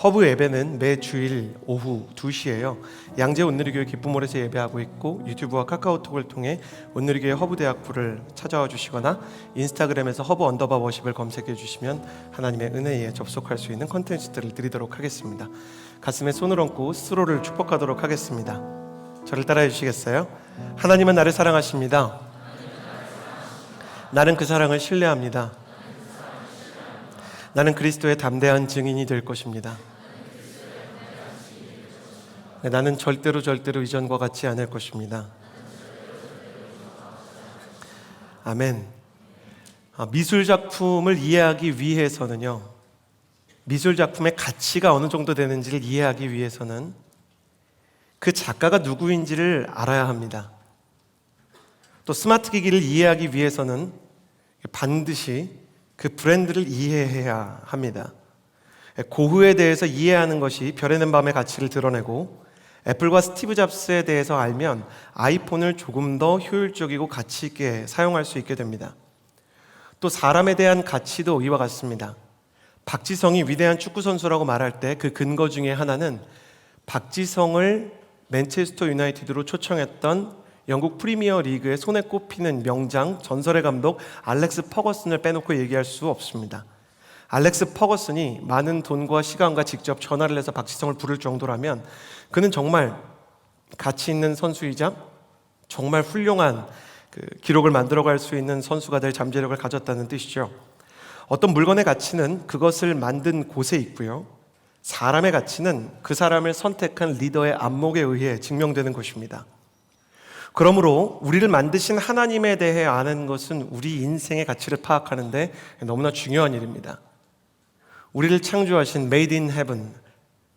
허브 예배는 매 주일 오후 2시에요. 양재 온누리교회 기쁨몰에서 예배하고 있고 유튜브와 카카오톡을 통해 온누리교회 허브대학부를 찾아와 주시거나 인스타그램에서 허브_워십을 검색해 주시면 하나님의 은혜에 접속할 수 있는 컨텐츠들을 드리도록 하겠습니다. 가슴에 손을 얹고 스스로를 축복하도록 하겠습니다. 저를 따라해 주시겠어요? 하나님은 나를 사랑하십니다. 나는 그 사랑을 신뢰합니다. 나는 그리스도의 담대한 증인이 될 것입니다. 나는 절대로 이전과 같지 않을 것입니다. 아멘. 미술 작품을 이해하기 위해서는요, 미술 작품의 가치가 어느 정도 되는지를 이해하기 위해서는 그 작가가 누구인지를 알아야 합니다. 또 스마트 기기를 이해하기 위해서는 반드시 그 브랜드를 이해해야 합니다. 고흐에 대해서 이해하는 것이 별의 는 밤의 가치를 드러내고, 애플과 스티브 잡스에 대해서 알면 아이폰을 조금 더 효율적이고 가치 있게 사용할 수 있게 됩니다. 또 사람에 대한 가치도 이와 같습니다. 박지성이 위대한 축구선수라고 말할 때 그 근거 중에 하나는 박지성을 맨체스터 유나이티드로 초청했던 영국 프리미어 리그의 손에 꼽히는 명장 전설의 감독 알렉스 퍼거슨을 빼놓고 얘기할 수 없습니다. 알렉스 퍼거슨이 많은 돈과 시간과 직접 전화를 해서 박지성을 부를 정도라면 그는 정말 가치 있는 선수이자 정말 훌륭한 기록을 만들어갈 수 있는 선수가 될 잠재력을 가졌다는 뜻이죠. 어떤 물건의 가치는 그것을 만든 곳에 있고요, 사람의 가치는 그 사람을 선택한 리더의 안목에 의해 증명되는 것입니다. 그러므로 우리를 만드신 하나님에 대해 아는 것은 우리 인생의 가치를 파악하는 데 너무나 중요한 일입니다. 우리를 창조하신 Made in Heaven,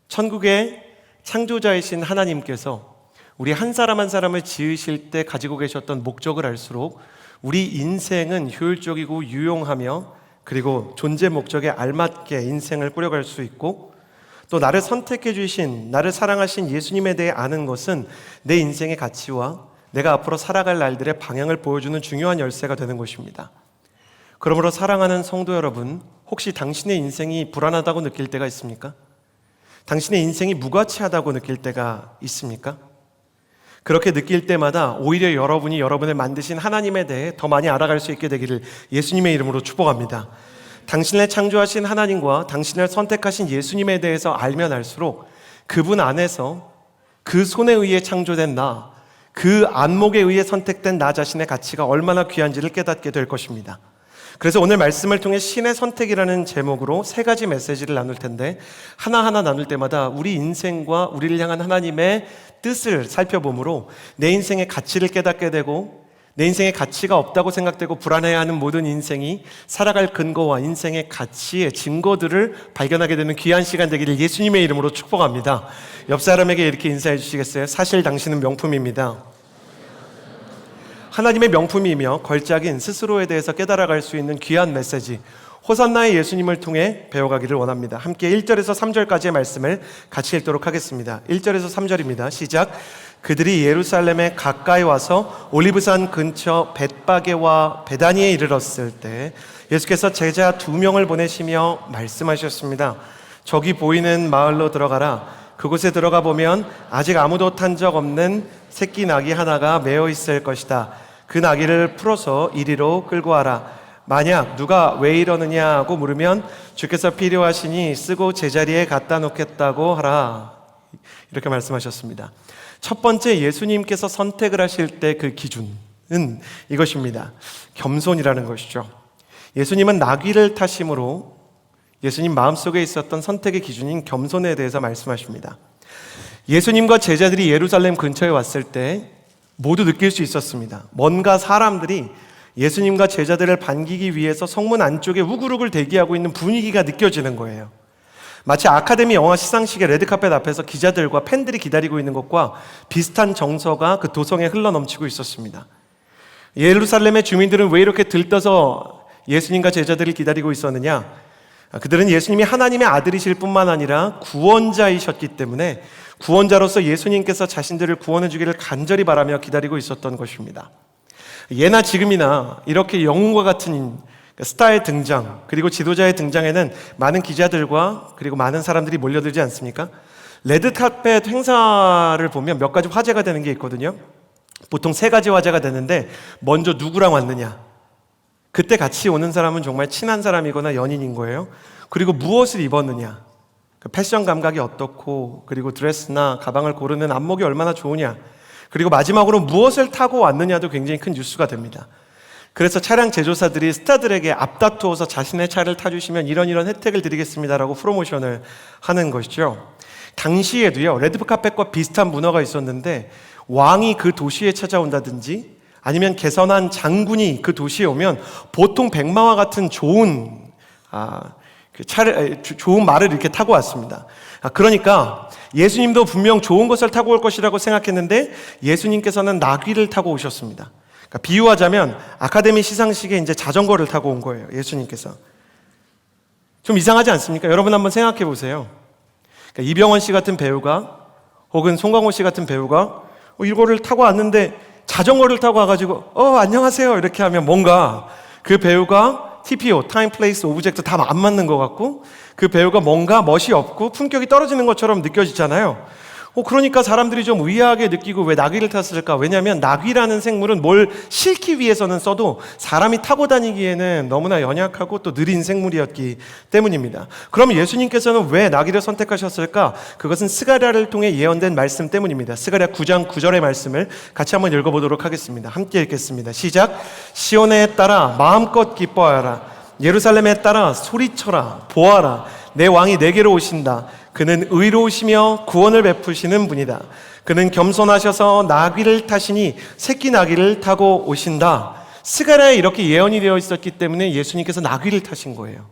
천국의 창조자이신 하나님께서 우리 한 사람 한 사람을 지으실 때 가지고 계셨던 목적을 알수록 우리 인생은 효율적이고 유용하며, 그리고 존재 목적에 알맞게 인생을 꾸려갈 수 있고, 또 나를 선택해 주신, 나를 사랑하신 예수님에 대해 아는 것은 내 인생의 가치와 내가 앞으로 살아갈 날들의 방향을 보여주는 중요한 열쇠가 되는 것입니다. 그러므로 사랑하는 성도 여러분, 혹시 당신의 인생이 불안하다고 느낄 때가 있습니까? 당신의 인생이 무가치하다고 느낄 때가 있습니까? 그렇게 느낄 때마다 오히려 여러분이 여러분을 만드신 하나님에 대해 더 많이 알아갈 수 있게 되기를 예수님의 이름으로 축복합니다. 당신을 창조하신 하나님과 당신을 선택하신 예수님에 대해서 알면 알수록 그분 안에서 그 손에 의해 창조된 나, 그 안목에 의해 선택된 나 자신의 가치가 얼마나 귀한지를 깨닫게 될 것입니다. 그래서 오늘 말씀을 통해 신의 선택이라는 제목으로 3가지 메시지를 나눌 텐데, 하나하나 나눌 때마다 우리 인생과 우리를 향한 하나님의 뜻을 살펴보므로 내 인생의 가치를 깨닫게 되고, 내 인생의 가치가 없다고 생각되고 불안해하는 모든 인생이 살아갈 근거와 인생의 가치의 증거들을 발견하게 되는 귀한 시간 되기를 예수님의 이름으로 축복합니다. 옆 사람에게 이렇게 인사해 주시겠어요? 사실 당신은 명품입니다. 하나님의 명품이며 걸작인 스스로에 대해서 깨달아갈 수 있는 귀한 메시지, 호산나의 예수님을 통해 배워가기를 원합니다. 함께 1절에서 3절까지의 말씀을 같이 읽도록 하겠습니다. 1절에서 3절입니다. 시작. 그들이 예루살렘에 가까이 와서 올리브산 근처 벳바게와 베다니에 이르렀을 때 예수께서 제자 2명을 보내시며 말씀하셨습니다. 저기 보이는 마을로 들어가라. 그곳에 들어가 보면 아직 아무도 탄 적 없는 새끼 나귀 하나가 매어 있을 것이다. 그 나귀를 풀어서 이리로 끌고 와라. 만약 누가 왜 이러느냐 하고 물으면 주께서 필요하시니 쓰고 제자리에 갖다 놓겠다고 하라. 이렇게 말씀하셨습니다. 첫 번째, 예수님께서 선택을 하실 때 그 기준은 이것입니다. 겸손이라는 것이죠. 예수님은 나귀를 타심으로 예수님 마음속에 있었던 선택의 기준인 겸손에 대해서 말씀하십니다. 예수님과 제자들이 예루살렘 근처에 왔을 때 모두 느낄 수 있었습니다. 뭔가 사람들이 예수님과 제자들을 반기기 위해서 성문 안쪽에 우글우글 대기하고 있는 분위기가 느껴지는 거예요. 마치 아카데미 영화 시상식의 레드카펫 앞에서 기자들과 팬들이 기다리고 있는 것과 비슷한 정서가 그 도성에 흘러넘치고 있었습니다. 예루살렘의 주민들은 왜 이렇게 들떠서 예수님과 제자들을 기다리고 있었느냐? 그들은 예수님이 하나님의 아들이실 뿐만 아니라 구원자이셨기 때문에 구원자로서 예수님께서 자신들을 구원해 주기를 간절히 바라며 기다리고 있었던 것입니다. 예나 지금이나 이렇게 영웅과 같은 스타의 등장, 그리고 지도자의 등장에는 많은 기자들과 그리고 많은 사람들이 몰려들지 않습니까? 레드카펫 행사를 보면 몇 가지 화제가 되는 게 있거든요. 보통 3가지 화제가 되는데, 먼저 누구랑 왔느냐, 그때 같이 오는 사람은 정말 친한 사람이거나 연인인 거예요. 그리고 무엇을 입었느냐, 패션 감각이 어떻고, 그리고 드레스나 가방을 고르는 안목이 얼마나 좋으냐, 그리고 마지막으로 무엇을 타고 왔느냐도 굉장히 큰 뉴스가 됩니다. 그래서 차량 제조사들이 스타들에게 앞다투어서 자신의 차를 타주시면 이런 혜택을 드리겠습니다라고 프로모션을 하는 것이죠. 당시에도요, 레드카펫과 비슷한 문화가 있었는데, 왕이 그 도시에 찾아온다든지 아니면 개선한 장군이 그 도시에 오면 보통 백마와 같은 좋은 말을 이렇게 타고 왔습니다. 그러니까 예수님도 분명 좋은 것을 타고 올 것이라고 생각했는데, 예수님께서는 나귀를 타고 오셨습니다. 그러니까 비유하자면 아카데미 시상식에 이제 자전거를 타고 온 거예요, 예수님께서. 좀 이상하지 않습니까? 여러분 한번 생각해 보세요. 그러니까 이병헌 씨 같은 배우가, 혹은 송강호 씨 같은 배우가 이거를 타고 왔는데 자전거를 타고 와가지고 안녕하세요 이렇게 하면 뭔가 그 배우가 TPO, 타임, 플레이스, 오브젝트 다 안 맞는 것 같고, 그 배우가 뭔가 멋이 없고 품격이 떨어지는 것처럼 느껴지잖아요. 그러니까 사람들이 좀 의아하게 느끼고 왜 나귀를 탔을까? 왜냐하면 나귀라는 생물은 뭘 싣기 위해서는 써도 사람이 타고 다니기에는 너무나 연약하고 또 느린 생물이었기 때문입니다. 그럼 예수님께서는 왜 나귀를 선택하셨을까? 그것은 스가랴를 통해 예언된 말씀 때문입니다. 스가랴 9장 9절의 말씀을 같이 한번 읽어보도록 하겠습니다. 함께 읽겠습니다. 시작. 시온에 따라 마음껏 기뻐하라. 예루살렘에 따라 소리쳐라. 보아라. 내 왕이 내게로 오신다. 그는 의로우시며 구원을 베푸시는 분이다. 그는 겸손하셔서 나귀를 타시니 새끼 나귀를 타고 오신다. 스가랴에 이렇게 예언이 되어 있었기 때문에 예수님께서 나귀를 타신 거예요.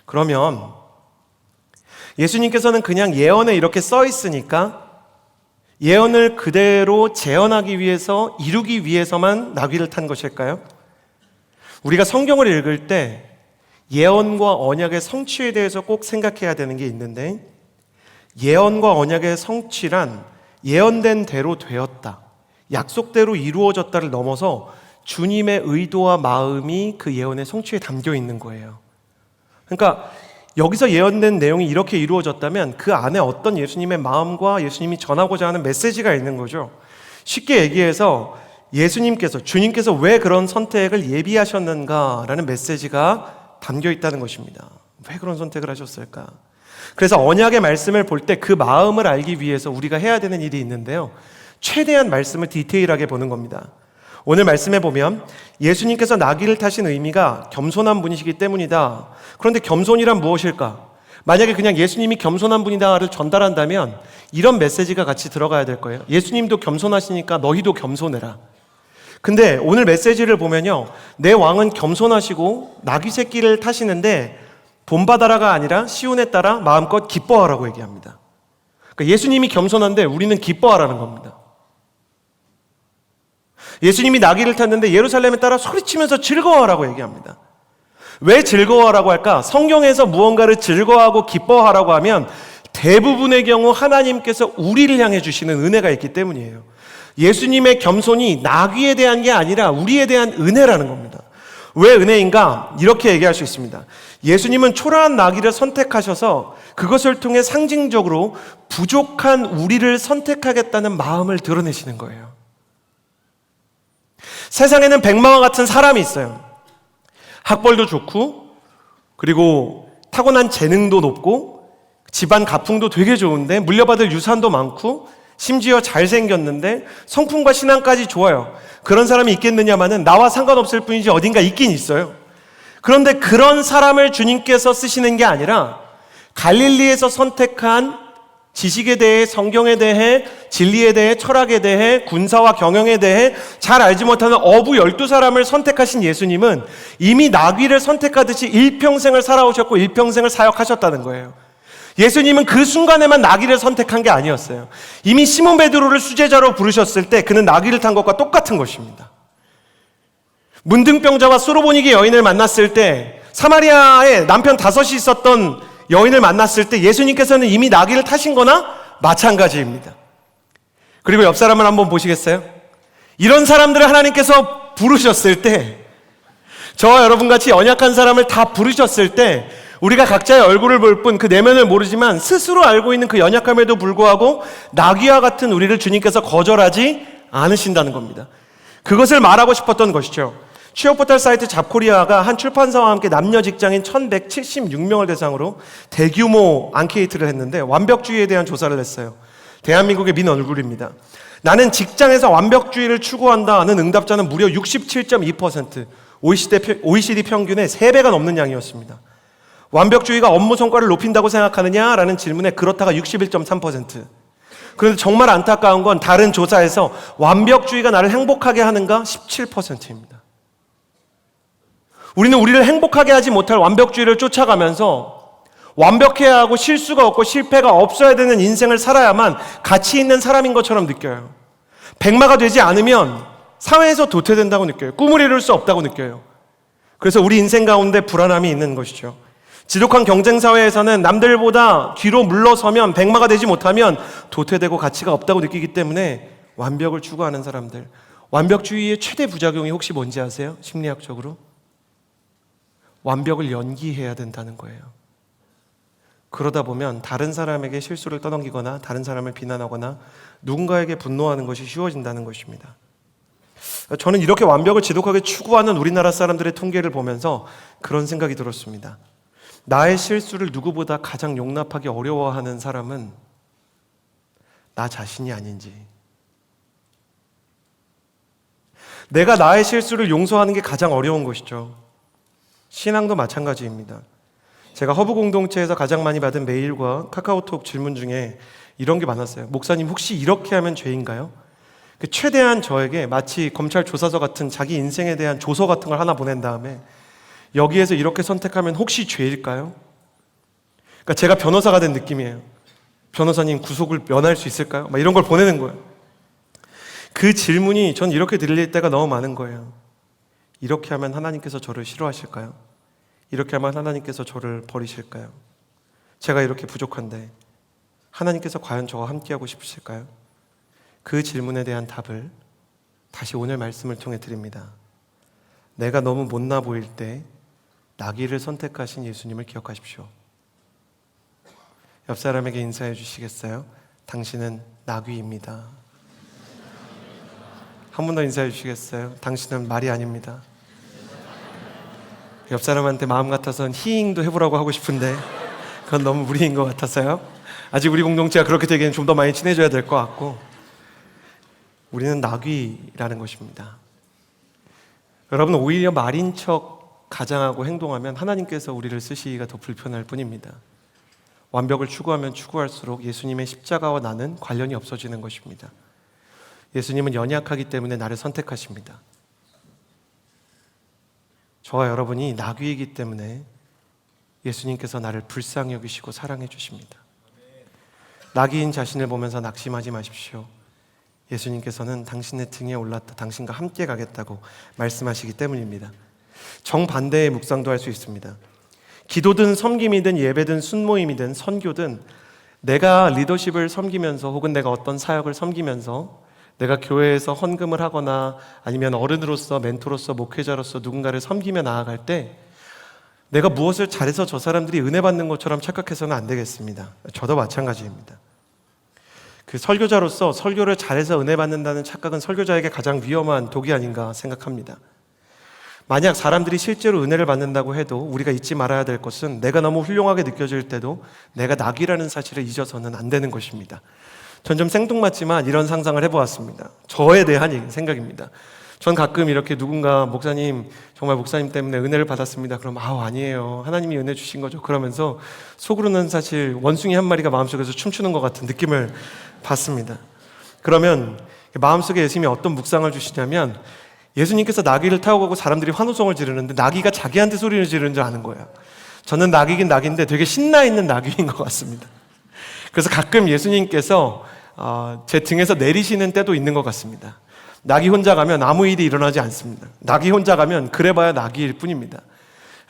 그러면 예수님께서는 그냥 예언에 이렇게 써 있으니까 예언을 그대로 재현하기 위해서, 이루기 위해서만 나귀를 탄 것일까요? 우리가 성경을 읽을 때 예언과 언약의 성취에 대해서 꼭 생각해야 되는 게 있는데, 예언과 언약의 성취란 예언된 대로 되었다, 약속대로 이루어졌다를 넘어서 주님의 의도와 마음이 그 예언의 성취에 담겨 있는 거예요. 그러니까 여기서 예언된 내용이 이렇게 이루어졌다면 그 안에 어떤 예수님의 마음과 예수님이 전하고자 하는 메시지가 있는 거죠. 쉽게 얘기해서 주님께서 왜 그런 선택을 예비하셨는가라는 메시지가 담겨 있다는 것입니다. 왜 그런 선택을 하셨을까? 그래서 언약의 말씀을 볼 때 그 마음을 알기 위해서 우리가 해야 되는 일이 있는데요, 최대한 말씀을 디테일하게 보는 겁니다. 오늘 말씀에 보면 예수님께서 나귀를 타신 의미가 겸손한 분이시기 때문이다. 그런데 겸손이란 무엇일까? 만약에 그냥 예수님이 겸손한 분이다를 전달한다면 이런 메시지가 같이 들어가야 될 거예요. 예수님도 겸손하시니까 너희도 겸손해라. 근데 오늘 메시지를 보면요, 내 왕은 겸손하시고 나귀 새끼를 타시는데 본받아라가 아니라 시온에 따라 마음껏 기뻐하라고 얘기합니다. 그러니까 예수님이 겸손한데 우리는 기뻐하라는 겁니다. 예수님이 나귀를 탔는데 예루살렘에 따라 소리치면서 즐거워하라고 얘기합니다. 왜 즐거워하라고 할까? 성경에서 무언가를 즐거워하고 기뻐하라고 하면 대부분의 경우 하나님께서 우리를 향해 주시는 은혜가 있기 때문이에요. 예수님의 겸손이 나귀에 대한 게 아니라 우리에 대한 은혜라는 겁니다. 왜 은혜인가? 이렇게 얘기할 수 있습니다. 예수님은 초라한 나귀를 선택하셔서 그것을 통해 상징적으로 부족한 우리를 선택하겠다는 마음을 드러내시는 거예요. 세상에는 백마와 같은 사람이 있어요. 학벌도 좋고, 그리고 타고난 재능도 높고, 집안 가풍도 되게 좋은데, 물려받을 유산도 많고, 심지어 잘생겼는데 성품과 신앙까지 좋아요. 그런 사람이 있겠느냐마는 나와 상관없을 뿐이지 어딘가 있긴 있어요. 그런데 그런 사람을 주님께서 쓰시는 게 아니라 갈릴리에서 선택한 지식에 대해, 성경에 대해, 진리에 대해, 철학에 대해, 군사와 경영에 대해 잘 알지 못하는 어부 12사람을 선택하신 예수님은 이미 나귀를 선택하듯이 일평생을 살아오셨고 일평생을 사역하셨다는 거예요. 예수님은 그 순간에만 나귀를 선택한 게 아니었어요. 이미 시몬 베드로를 수제자로 부르셨을 때 그는 나귀를 탄 것과 똑같은 것입니다. 문둥병자와 수로보니게 여인을 만났을 때, 사마리아에 남편 5이 있었던 여인을 만났을 때 예수님께서는 이미 나귀를 타신 거나 마찬가지입니다. 그리고 옆 사람을 한번 보시겠어요? 이런 사람들을 하나님께서 부르셨을 때 저와 여러분같이 연약한 사람을 다 부르셨을 때 우리가 각자의 얼굴을 볼 뿐 그 내면을 모르지만 스스로 알고 있는 그 연약함에도 불구하고 나귀와 같은 우리를 주님께서 거절하지 않으신다는 겁니다. 그것을 말하고 싶었던 것이죠. 취업 포털 사이트 잡코리아가 한 출판사와 함께 남녀 직장인 1176명을 대상으로 대규모 앙케이트를 했는데 완벽주의에 대한 조사를 했어요. 대한민국의 민 얼굴입니다. 나는 직장에서 완벽주의를 추구한다는 응답자는 무려 67.2%, OECD 평균의 3배가 넘는 양이었습니다. 완벽주의가 업무 성과를 높인다고 생각하느냐라는 질문에 그렇다가 61.3%. 그런데 정말 안타까운 건 다른 조사에서 완벽주의가 나를 행복하게 하는가? 17%입니다. 우리는 우리를 행복하게 하지 못할 완벽주의를 쫓아가면서 완벽해야 하고 실수가 없고 실패가 없어야 되는 인생을 살아야만 가치 있는 사람인 것처럼 느껴요. 백마가 되지 않으면 사회에서 도태된다고 느껴요. 꿈을 이룰 수 없다고 느껴요. 그래서 우리 인생 가운데 불안함이 있는 것이죠. 지독한 경쟁사회에서는 남들보다 뒤로 물러서면 백마가 되지 못하면 도태되고 가치가 없다고 느끼기 때문에 완벽을 추구하는 사람들, 완벽주의의 최대 부작용이 혹시 뭔지 아세요? 심리학적으로? 완벽을 연기해야 된다는 거예요. 그러다 보면 다른 사람에게 실수를 떠넘기거나 다른 사람을 비난하거나 누군가에게 분노하는 것이 쉬워진다는 것입니다. 저는 이렇게 완벽을 지독하게 추구하는 우리나라 사람들의 통계를 보면서 그런 생각이 들었습니다. 나의 실수를 누구보다 가장 용납하기 어려워하는 사람은 나 자신이 아닌지. 내가 나의 실수를 용서하는 게 가장 어려운 것이죠. 신앙도 마찬가지입니다. 제가 허브 공동체에서 가장 많이 받은 메일과 카카오톡 질문 중에 이런 게 많았어요. 목사님, 혹시 이렇게 하면 죄인가요? 최대한 저에게 마치 검찰 조사서 같은 자기 인생에 대한 조서 같은 걸 하나 보낸 다음에 여기에서 이렇게 선택하면 혹시 죄일까요? 그러니까 제가 변호사가 된 느낌이에요. 변호사님, 구속을 면할 수 있을까요? 막 이런 걸 보내는 거예요. 그 질문이 전 이렇게 들릴 때가 너무 많은 거예요. 이렇게 하면 하나님께서 저를 싫어하실까요? 이렇게 하면 하나님께서 저를 버리실까요? 제가 이렇게 부족한데 하나님께서 과연 저와 함께하고 싶으실까요? 그 질문에 대한 답을 다시 오늘 말씀을 통해 드립니다. 내가 너무 못나 보일 때 나귀를 선택하신 예수님을 기억하십시오. 옆 사람에게 인사해 주시겠어요? 당신은 나귀입니다. 한 번 더 인사해 주시겠어요? 당신은 말이 아닙니다. 옆 사람한테 마음 같아서는 히잉도 해보라고 하고 싶은데 그건 너무 무리인 것 같아서요. 아직 우리 공동체가 그렇게 되기에는 좀 더 많이 친해져야 될 것 같고, 우리는 나귀라는 것입니다. 여러분, 오히려 말인 척 가장하고 행동하면 하나님께서 우리를 쓰시기가 더 불편할 뿐입니다. 완벽을 추구하면 추구할수록 예수님의 십자가와 나는 관련이 없어지는 것입니다. 예수님은 연약하기 때문에 나를 선택하십니다. 저와 여러분이 나귀이기 때문에 예수님께서 나를 불쌍히 여기시고 사랑해 주십니다. 나귀인 자신을 보면서 낙심하지 마십시오. 예수님께서는 당신의 등에 올랐다 당신과 함께 가겠다고 말씀하시기 때문입니다. 정반대의 묵상도 할 수 있습니다. 기도든 섬김이든 예배든 순모임이든 선교든 내가 리더십을 섬기면서 혹은 내가 어떤 사역을 섬기면서 내가 교회에서 헌금을 하거나 아니면 어른으로서 멘토로서 목회자로서 누군가를 섬기며 나아갈 때 내가 무엇을 잘해서 저 사람들이 은혜 받는 것처럼 착각해서는 안 되겠습니다. 저도 마찬가지입니다. 그 설교자로서 설교를 잘해서 은혜 받는다는 착각은 설교자에게 가장 위험한 독이 아닌가 생각합니다. 만약 사람들이 실제로 은혜를 받는다고 해도 우리가 잊지 말아야 될 것은 내가 너무 훌륭하게 느껴질 때도 내가 낙이라는 사실을 잊어서는 안 되는 것입니다. 전 좀 생뚱맞지만 이런 상상을 해보았습니다. 저에 대한 생각입니다. 전 가끔 이렇게 누군가 목사님, 정말 목사님 때문에 은혜를 받았습니다. 그럼 아니에요. 하나님이 은혜 주신 거죠. 그러면서 속으로는 사실 원숭이 한 마리가 마음속에서 춤추는 것 같은 느낌을 받습니다. 그러면 마음속에 예수님이 어떤 묵상을 주시냐면 예수님께서 나귀를 타고 가고 사람들이 환호성을 지르는데 나귀가 자기한테 소리를 지르는 줄 아는 거예요. 저는 나귀긴 나귀인데 되게 신나 있는 나귀인 것 같습니다. 그래서 가끔 예수님께서 제 등에서 내리시는 때도 있는 것 같습니다. 나귀 혼자 가면 아무 일이 일어나지 않습니다. 나귀 혼자 가면 그래봐야 나귀일 뿐입니다.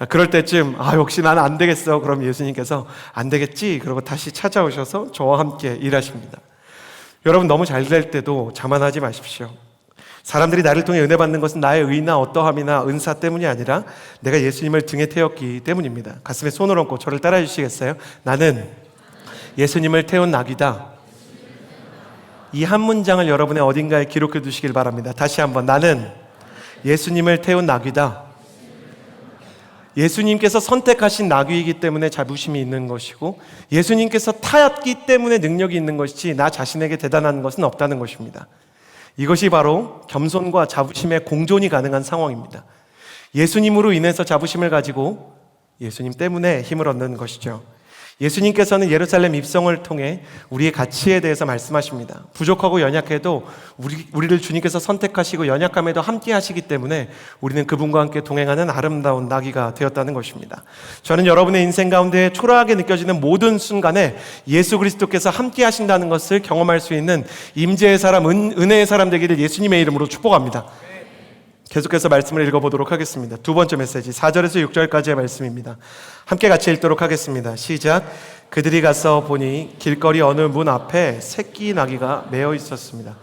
그럴 때쯤 역시 나는 안 되겠어. 그럼 예수님께서 안 되겠지? 그러고 다시 찾아오셔서 저와 함께 일하십니다. 여러분, 너무 잘 될 때도 자만하지 마십시오. 사람들이 나를 통해 은혜 받는 것은 나의 의나 어떠함이나 은사 때문이 아니라 내가 예수님을 등에 태웠기 때문입니다. 가슴에 손을 얹고 저를 따라해 주시겠어요? 나는 예수님을 태운 낙이다. 이 한 문장을 여러분의 어딘가에 기록해 두시길 바랍니다. 다시 한번, 나는 예수님을 태운 낙이다. 예수님께서 선택하신 낙이기 때문에 자부심이 있는 것이고, 예수님께서 타였기 때문에 능력이 있는 것이지 나 자신에게 대단한 것은 없다는 것입니다. 이것이 바로 겸손과 자부심의 공존이 가능한 상황입니다. 예수님으로 인해서 자부심을 가지고 예수님 때문에 힘을 얻는 것이죠. 예수님께서는 예루살렘 입성을 통해 우리의 가치에 대해서 말씀하십니다. 부족하고 연약해도 우리를 주님께서 선택하시고 연약함에도 함께 하시기 때문에 우리는 그분과 함께 동행하는 아름다운 나귀가 되었다는 것입니다. 저는 여러분의 인생 가운데 초라하게 느껴지는 모든 순간에 예수 그리스도께서 함께 하신다는 것을 경험할 수 있는 임재의 사람, 은혜의 사람 되기를 예수님의 이름으로 축복합니다. 계속해서 말씀을 읽어보도록 하겠습니다. 두 번째 메시지 4절에서 6절까지의 말씀입니다. 함께 같이 읽도록 하겠습니다. 시작. 그들이 가서 보니 길거리 어느 문 앞에 새끼 나귀가 매어 있었습니다.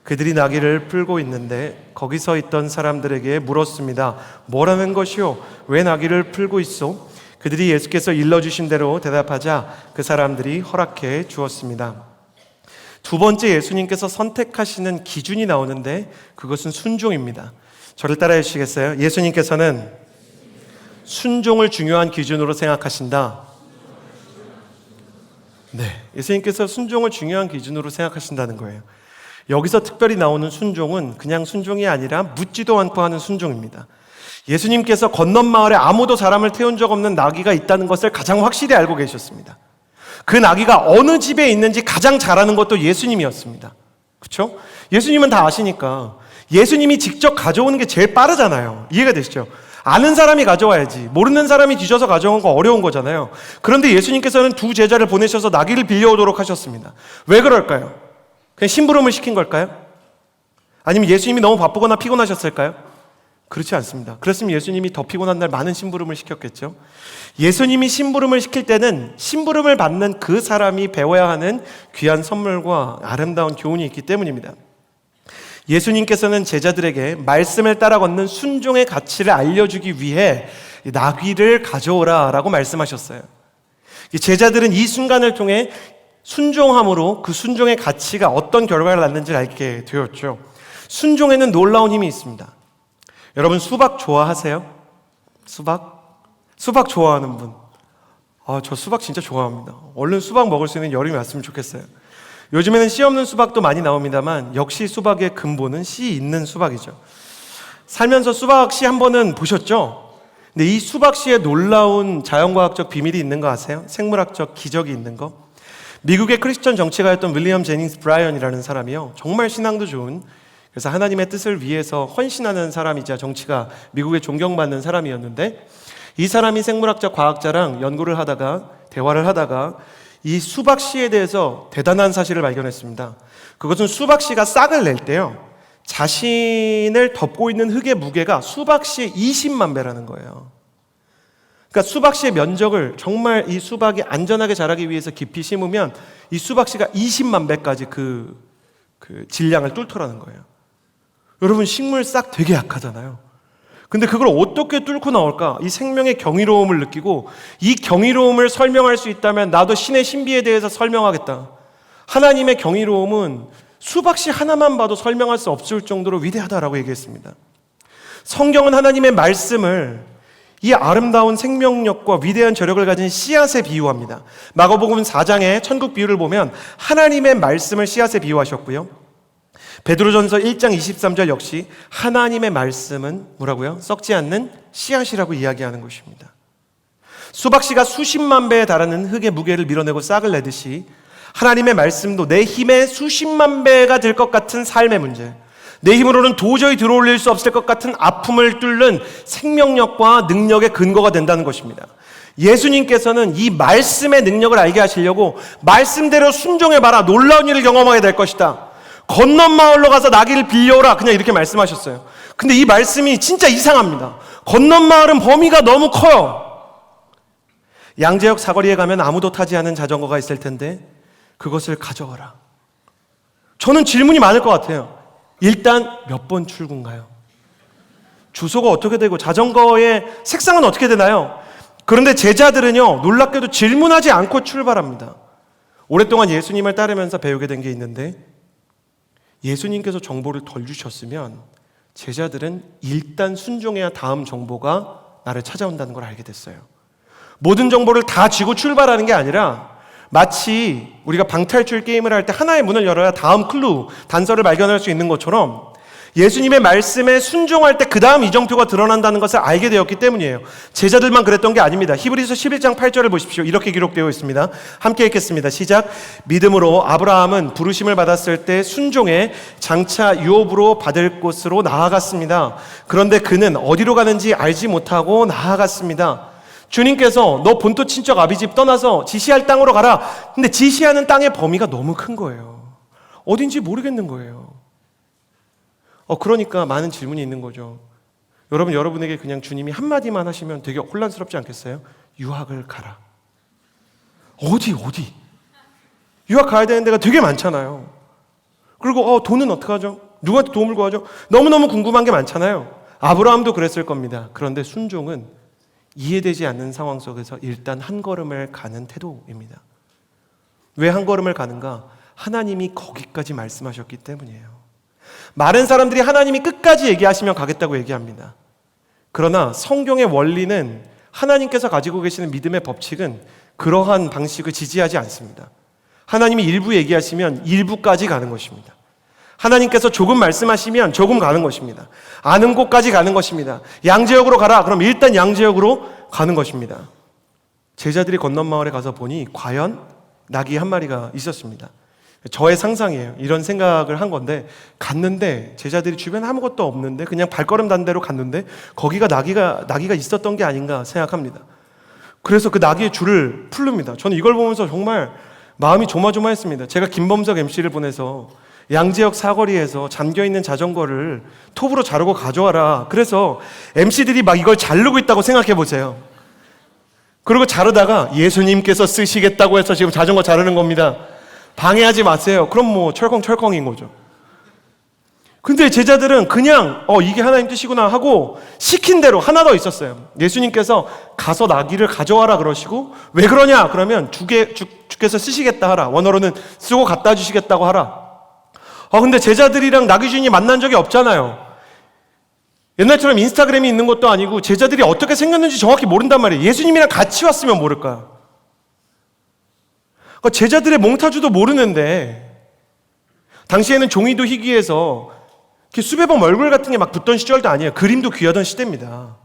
그들이 나귀를 풀고 있는데 거기 서 있던 사람들에게 물었습니다. 뭐라는 것이요? 왜 나귀를 풀고 있소? 그들이 예수께서 일러주신 대로 대답하자 그 사람들이 허락해 주었습니다. 두 번째 예수님께서 선택하시는 기준이 나오는데 그것은 순종입니다. 저를 따라해 주시겠어요? 예수님께서는 순종을 중요한 기준으로 생각하신다. 네, 예수님께서 순종을 중요한 기준으로 생각하신다는 거예요. 여기서 특별히 나오는 순종은 그냥 순종이 아니라 묻지도 않고 하는 순종입니다. 예수님께서 건넌 마을에 아무도 사람을 태운 적 없는 나귀가 있다는 것을 가장 확실히 알고 계셨습니다. 그 나귀가 어느 집에 있는지 가장 잘 아는 것도 예수님이었습니다. 그렇죠? 예수님은 다 아시니까 예수님이 직접 가져오는 게 제일 빠르잖아요. 이해가 되시죠? 아는 사람이 가져와야지. 모르는 사람이 뒤져서 가져온 거 어려운 거잖아요. 그런데 예수님께서는 두 제자를 보내셔서 나귀를 빌려오도록 하셨습니다. 왜 그럴까요? 그냥 심부름을 시킨 걸까요? 아니면 예수님이 너무 바쁘거나 피곤하셨을까요? 그렇지 않습니다. 그랬으면 예수님이 더 피곤한 날 많은 심부름을 시켰겠죠. 예수님이 심부름을 시킬 때는 심부름을 받는 그 사람이 배워야 하는 귀한 선물과 아름다운 교훈이 있기 때문입니다. 예수님께서는 제자들에게 말씀을 따라 걷는 순종의 가치를 알려주기 위해 나귀를 가져오라 라고 말씀하셨어요. 제자들은 이 순간을 통해 순종함으로 그 순종의 가치가 어떤 결과를 낳는지를 알게 되었죠. 순종에는 놀라운 힘이 있습니다. 여러분 수박 좋아하세요? 수박 좋아하는 분? 저 수박 진짜 좋아합니다. 얼른 수박 먹을 수 있는 여름이 왔으면 좋겠어요. 요즘에는 씨 없는 수박도 많이 나옵니다만 역시 수박의 근본은 씨 있는 수박이죠. 살면서 수박 씨 한 번은 보셨죠? 근데 이 수박 씨에 놀라운 자연과학적 비밀이 있는 거 아세요? 생물학적 기적이 있는 거. 미국의 크리스천 정치가였던 윌리엄 제닝스 브라이언이라는 사람이요, 정말 신앙도 좋은, 그래서 하나님의 뜻을 위해서 헌신하는 사람이자 정치가 미국에 존경받는 사람이었는데, 이 사람이 생물학적 과학자랑 연구를 하다가 대화를 하다가 이 수박씨에 대해서 대단한 사실을 발견했습니다. 그것은 수박씨가 싹을 낼 때요, 자신을 덮고 있는 흙의 무게가 수박씨의 20만 배라는 거예요. 그러니까 수박씨의 면적을 정말 이 수박이 안전하게 자라기 위해서 깊이 심으면 이 수박씨가 20만 배까지 그 질량을 뚫더라는 거예요. 여러분 식물 싹 되게 약하잖아요. 근데 그걸 어떻게 뚫고 나올까? 이 생명의 경이로움을 느끼고 이 경이로움을 설명할 수 있다면 나도 신의 신비에 대해서 설명하겠다. 하나님의 경이로움은 수박씨 하나만 봐도 설명할 수 없을 정도로 위대하다라고 얘기했습니다. 성경은 하나님의 말씀을 이 아름다운 생명력과 위대한 저력을 가진 씨앗에 비유합니다. 마가복음 4장의 천국 비유를 보면 하나님의 말씀을 씨앗에 비유하셨고요, 베드로전서 1장 23절 역시 하나님의 말씀은 뭐라고요? 썩지 않는 씨앗이라고 이야기하는 것입니다. 수박씨가 수십만 배에 달하는 흙의 무게를 밀어내고 싹을 내듯이 하나님의 말씀도 내 힘의 수십만 배가 될 것 같은 삶의 문제, 내 힘으로는 도저히 들어올릴 수 없을 것 같은 아픔을 뚫는 생명력과 능력의 근거가 된다는 것입니다. 예수님께서는 이 말씀의 능력을 알게 하시려고 말씀대로 순종해봐라, 놀라운 일을 경험하게 될 것이다, 건넌 마을로 가서 나귀를 빌려오라, 그냥 이렇게 말씀하셨어요. 근데 이 말씀이 진짜 이상합니다. 건넌 마을은 범위가 너무 커요. 양재역 사거리에 가면 아무도 타지 않은 자전거가 있을 텐데 그것을 가져와라. 저는 질문이 많을 것 같아요. 일단 몇 번 출근가요? 주소가 어떻게 되고 자전거의 색상은 어떻게 되나요? 그런데 제자들은요, 놀랍게도 질문하지 않고 출발합니다. 오랫동안 예수님을 따르면서 배우게 된 게 있는데, 예수님께서 정보를 덜 주셨으면 제자들은 일단 순종해야 다음 정보가 나를 찾아온다는 걸 알게 됐어요. 모든 정보를 다 쥐고 출발하는 게 아니라 마치 우리가 방탈출 게임을 할 때 하나의 문을 열어야 다음 클루, 단서를 발견할 수 있는 것처럼 예수님의 말씀에 순종할 때 그 다음 이정표가 드러난다는 것을 알게 되었기 때문이에요. 제자들만 그랬던 게 아닙니다. 히브리서 11장 8절을 보십시오. 이렇게 기록되어 있습니다. 함께 읽겠습니다. 시작. 믿음으로 아브라함은 부르심을 받았을 때 순종해 장차 유업으로 받을 곳으로 나아갔습니다. 그런데 그는 어디로 가는지 알지 못하고 나아갔습니다. 주님께서 너 본토 친척 아비집 떠나서 지시할 땅으로 가라. 근데 지시하는 땅의 범위가 너무 큰 거예요. 어딘지 모르겠는 거예요. 그러니까 많은 질문이 있는 거죠. 여러분에게 그냥 주님이 한마디만 하시면 되게 혼란스럽지 않겠어요? 유학을 가라. 어디? 유학 가야 되는 데가 되게 많잖아요. 그리고 돈은 어떡하죠? 누구한테 도움을 구하죠? 너무너무 궁금한 게 많잖아요. 아브라함도 그랬을 겁니다. 그런데 순종은 이해되지 않는 상황 속에서 일단 한 걸음을 가는 태도입니다. 왜 한 걸음을 가는가? 하나님이 거기까지 말씀하셨기 때문이에요. 많은 사람들이 하나님이 끝까지 얘기하시면 가겠다고 얘기합니다. 그러나 성경의 원리는, 하나님께서 가지고 계시는 믿음의 법칙은 그러한 방식을 지지하지 않습니다. 하나님이 일부 얘기하시면 일부까지 가는 것입니다. 하나님께서 조금 말씀하시면 조금 가는 것입니다. 아는 곳까지 가는 것입니다. 양지역으로 가라. 그럼 일단 양지역으로 가는 것입니다. 제자들이 건넌 마을에 가서 보니 과연 낙이 한 마리가 있었습니다. 저의 상상이에요. 이런 생각을 한 건데, 갔는데 제자들이 주변에 아무것도 없는데 그냥 발걸음 단 대로 갔는데 거기가 나귀가 있었던 게 아닌가 생각합니다. 그래서 그 나귀의 줄을 풀릅니다. 저는 이걸 보면서 정말 마음이 조마조마했습니다. 제가 김범석 MC를 보내서 양지역 사거리에서 잠겨있는 자전거를 톱으로 자르고 가져와라. 그래서 MC들이 막 이걸 자르고 있다고 생각해 보세요. 그리고 자르다가 예수님께서 쓰시겠다고 해서 지금 자전거 자르는 겁니다. 방해하지 마세요. 그럼 뭐 철컹철컹인 거죠. 근데 제자들은 그냥 이게 하나님 뜻이구나 하고 시킨 대로. 하나 더 있었어요. 예수님께서 가서 나귀를 가져와라 그러시고, 왜 그러냐 그러면 주께서 쓰시겠다 하라. 원어로는 쓰고 갖다 주시겠다고 하라. 근데 제자들이랑 나귀 주인이 만난 적이 없잖아요. 옛날처럼 인스타그램이 있는 것도 아니고 제자들이 어떻게 생겼는지 정확히 모른단 말이에요. 예수님이랑 같이 왔으면 모를까요? 제자들의 몽타주도 모르는데, 당시에는 종이도 희귀해서 수배범 얼굴 같은 게 막 붙던 시절도 아니에요. 그림도 귀하던 시대입니다.